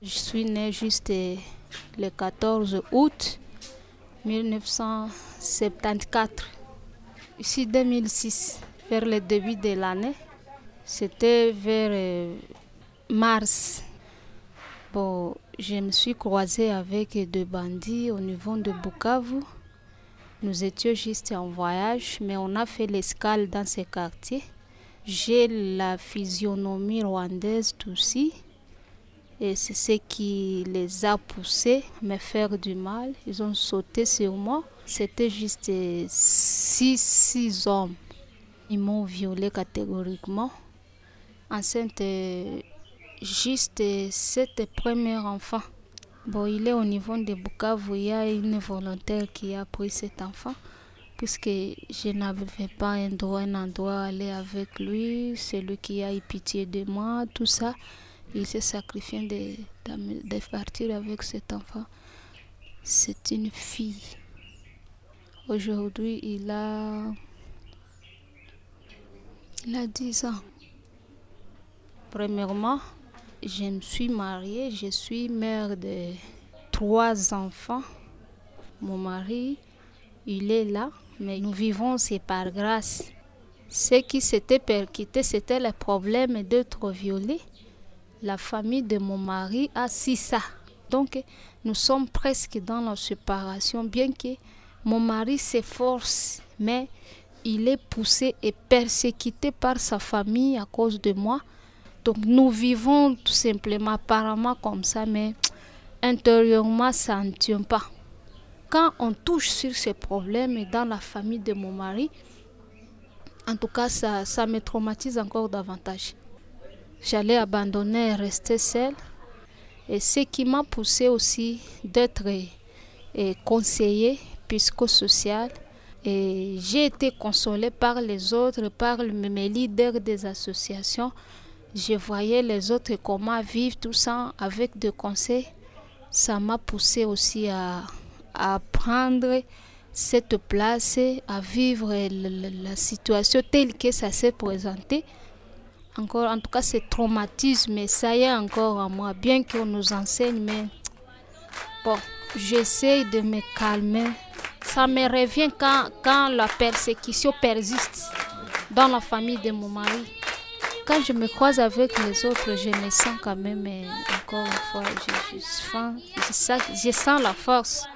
Je suis née juste le 14 août 1974. Ici 2006, vers le début de l'année. C'était vers mars. Bon, je me suis croisée avec deux bandits au niveau de Bukavu. Nous étions juste en voyage, mais on a fait l'escale dans ces quartiers. J'ai la physionomie rwandaise aussi. Et c'est ce qui les a poussés à me faire du mal. Ils ont sauté sur moi. C'était juste six hommes. Ils m'ont violée catégoriquement. Enceinte, juste 7 premiers enfants. Bon, il est au niveau de Bukavu. Il y a une volontaire qui a pris cet enfant. Puisque je n'avais pas un endroit à aller avec lui. C'est lui qui a eu pitié de moi, tout ça. Il s'est sacrifié de partir avec cet enfant. C'est une fille. Aujourd'hui, il a 10 ans. Premièrement, je me suis mariée. Je suis mère de 3 enfants. Mon mari, il est là, mais nous vivons, c'est par grâce. Ce qui s'était percuté, c'était le problème d'être violée. La famille de mon mari a su ça. Donc, nous sommes presque dans la séparation, bien que mon mari s'efforce, mais il est poussé et persécuté par sa famille à cause de moi. Donc, nous vivons tout simplement apparemment comme ça, mais intérieurement, ça ne tient pas. Quand on touche sur ces problèmes dans la famille de mon mari, en tout cas, ça me traumatise encore davantage. J'allais abandonner et rester seule. Et ce qui m'a poussée aussi d'être conseillère psychosociale. Et j'ai été consolée par les autres, par mes leaders des associations. Je voyais les autres comment vivre tout ça avec des conseils. Ça m'a poussée aussi à prendre cette place, à vivre la situation telle que ça s'est présenté. Encore, en tout cas, ce traumatisme, ça y est encore à moi, bien qu'on nous enseigne, mais bon, j'essaie de me calmer. Ça me revient quand la persécution persiste dans la famille de mon mari. Quand je me croise avec les autres, je me sens quand même, encore une fois, je sens la force.